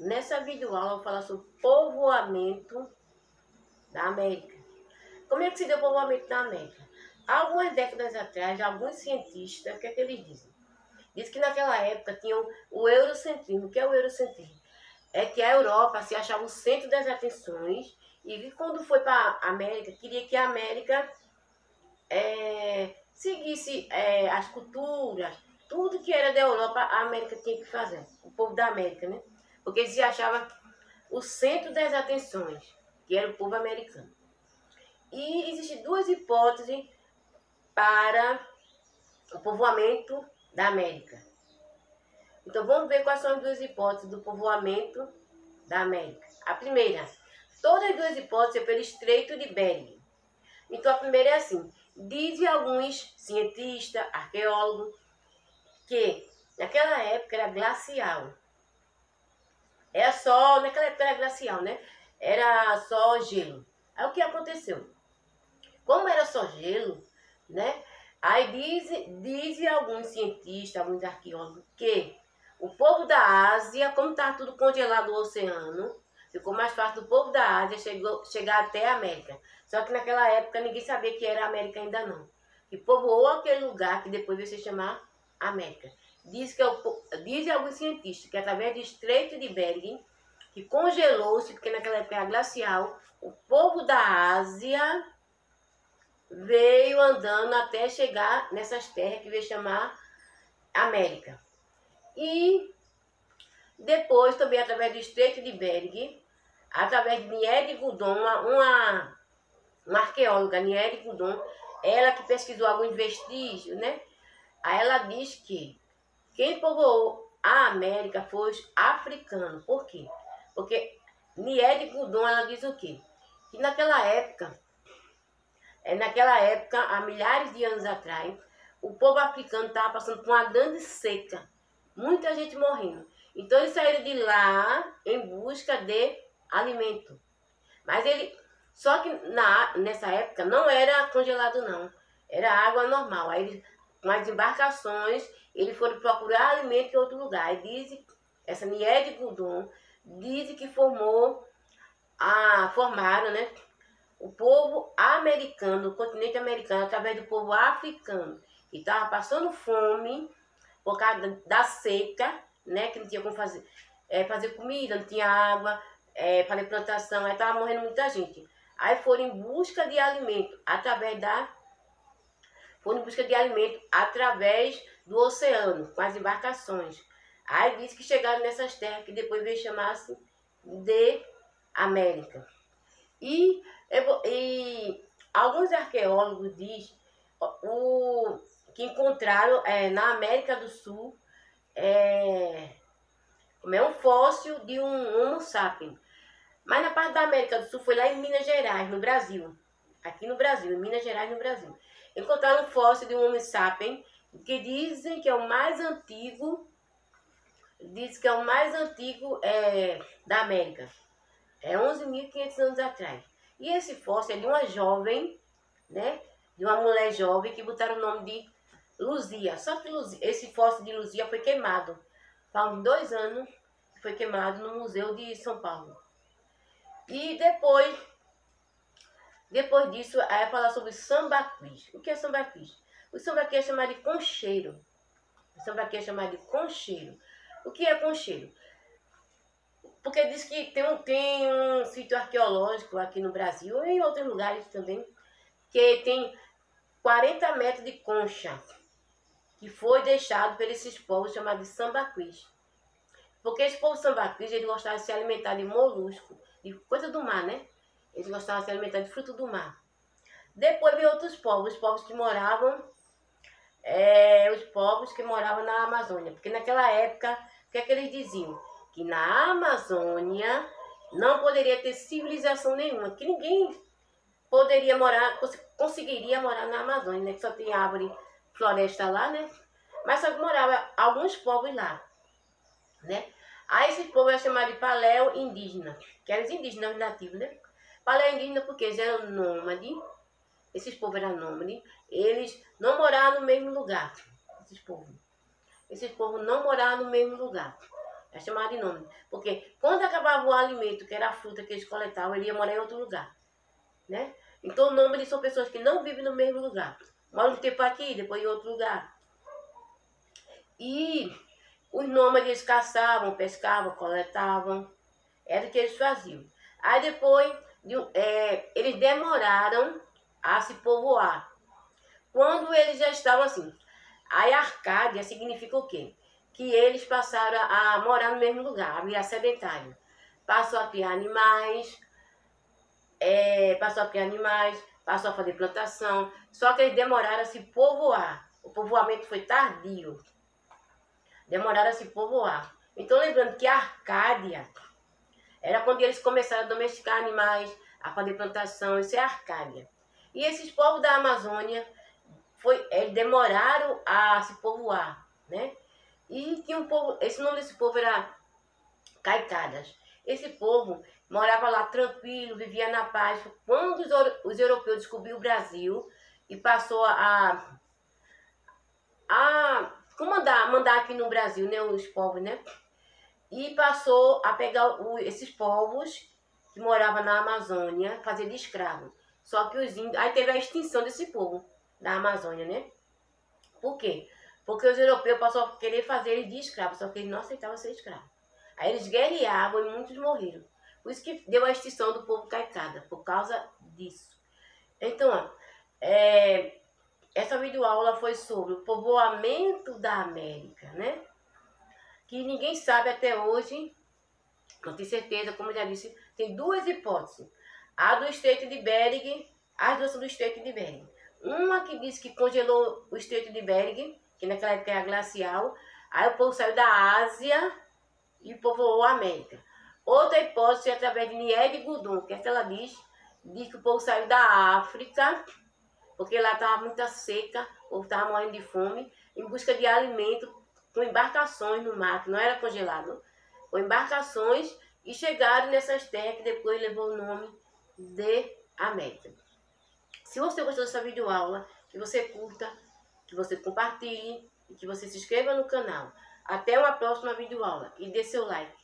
Nessa videoaula eu vou falar sobre povoamento da América. Como é que se deu o povoamento da América? Há algumas décadas atrás, alguns cientistas, o que é que eles dizem? Dizem que naquela época tinham o eurocentrismo. O que é o eurocentrismo? É que a Europa se achava o centro das atenções e quando foi para a América, queria que a América seguisse as culturas, tudo que era da Europa, a América tinha que fazer. O povo da América, né? Porque eles se achavam o centro das atenções, que era o povo americano. E existem duas hipóteses para o povoamento da América. Então vamos ver quais são as duas hipóteses do povoamento da América. A primeira, todas as duas hipóteses é pelo Estreito de Bering. Então a primeira é assim: dizem alguns cientistas, arqueólogos, que naquela época era glacial. Era só, naquela época era glacial, né? Era só gelo. Aí o que aconteceu? Como era só gelo, né? Aí dizem alguns cientistas, alguns arqueólogos, que o povo da Ásia, como estava tudo congelado no oceano, ficou mais fácil do povo da Ásia chegar até a América. Só que naquela época ninguém sabia que era a América ainda não. E povoou aquele lugar que depois veio se chamar América. Dizem alguns cientistas que através do Estreito de Bering, que congelou-se, porque naquela época era glacial, o povo da Ásia veio andando até chegar nessas terras que veio chamar América. E depois, também através do Estreito de Bering, através de Niede Goudon, uma arqueóloga, Niede Goudon, ela que pesquisou alguns vestígios, né? Aí ela diz que quem povoou a América foi os africanos. Por quê? Porque Niede Goudon, ela diz o quê? Que naquela época, há milhares de anos atrás, o povo africano estava passando por uma grande seca. Muita gente morrendo. Então eles saíram de lá em busca de alimento. Mas só que nessa época não era congelado não. Era água normal. Aí com as embarcações, eles foram procurar alimento em outro lugar. Aí essa Niede Goudon diz que formaram, né, o povo americano, o continente americano, através do povo africano, que estava passando fome por causa da seca, né, que não tinha como fazer comida, não tinha água, fazer plantação, aí estava morrendo muita gente. Aí foram em busca de alimento através do oceano, com as embarcações. Aí disse que chegaram nessas terras que depois veio chamar-se de América. E alguns arqueólogos dizem que encontraram na América do Sul um fóssil de um Homo sapiens. Mas na parte da América do Sul foi lá em Minas Gerais, no Brasil. Aqui no Brasil, em Minas Gerais, no Brasil. Encontraram um fóssil de um Homo sapiens que dizem que é o mais antigo. Diz que é o mais antigo da América. É 11.500 anos atrás. E esse fóssil é de uma jovem, né? De uma mulher jovem que botaram o nome de Luzia. Só que esse fóssil de Luzia foi queimado. Há uns 2 anos foi queimado no Museu de São Paulo. E depois disso, aí falar sobre sambaquis. O que é sambaquis? O sambaqui é chamado de concheiro. O sambaqui é chamado de concheiro. O que é concheiro? Porque diz que tem um sítio arqueológico aqui no Brasil e em outros lugares também, que tem 40 metros de concha, que foi deixado por esses povos chamados de sambaquis. Porque esse povo sambaquis, eles gostavam de se alimentar de molusco, de coisa do mar, né? Eles gostavam de se alimentar de fruto do mar. Depois veio outros povos, os povos que moravam na Amazônia. Porque naquela época, o que é que eles diziam? Que na Amazônia não poderia ter civilização nenhuma, que ninguém conseguiria morar na Amazônia, né? Que só tem árvore, floresta lá, né? Mas só que moravam alguns povos lá, né? Aí esses povos eram chamados de paleo-indígena, que eram os indígenas nativos, né? Paleo-indígena porque eles eram nômades, esses povos eram nômades, eles não moravam no mesmo lugar, esses povos não moravam no mesmo lugar. É chamado de nômade. Porque quando acabava o alimento, que era a fruta que eles coletavam, ele ia morar em outro lugar, né? Então, nômades são pessoas que não vivem no mesmo lugar. Moram um tempo aqui, depois em outro lugar. E os nômades caçavam, pescavam, coletavam. Era o que eles faziam. Aí depois, eles demoraram a se povoar. Quando eles já estavam assim. Aí Arcádia significa o quê? Que eles passaram a morar no mesmo lugar, a virar sedentário. Passou a criar animais, passou a fazer plantação. Só que eles demoraram a se povoar. O povoamento foi tardio. Demoraram a se povoar. Então, lembrando que a Arcádia era quando eles começaram a domesticar animais, a fazer plantação, isso é Arcádia. E esses povos da Amazônia, eles demoraram a se povoar, né? E tinha um povo, esse nome desse povo era Caicadas. Esse povo morava lá tranquilo, vivia na paz. Quando os europeus descobriram o Brasil e passou a mandar aqui no Brasil, né, os povos, né? E passou a pegar esses povos que moravam na Amazônia, fazer de escravo. Só que os índios... Aí teve a extinção desse povo da Amazônia, né? Por quê? Porque os europeus passaram a querer fazer eles de escravo, só que eles não aceitavam ser escravo. Aí eles guerreavam e muitos morreram. Por isso que deu a extinção do povo caicada, por causa disso. Então, essa videoaula foi sobre o povoamento da América, né? Que ninguém sabe até hoje, não tenho certeza, como eu já disse, tem duas hipóteses. A do Estreito de Bering, as duas são do Estreito de Bering. Uma que diz que congelou o Estreito de Bering, que naquela época era glacial, aí o povo saiu da Ásia e povoou a América. Outra hipótese é através de Nieve Gudum, que ela diz que o povo saiu da África, porque lá estava muita seca, o povo estava morrendo de fome, em busca de alimento, com embarcações no mar, que não era congelado, com embarcações, e chegaram nessas terras que depois levou o nome de América. Se você gostou dessa videoaula, que você curta, que você compartilhe e que você se inscreva no canal. Até uma próxima videoaula e dê seu like.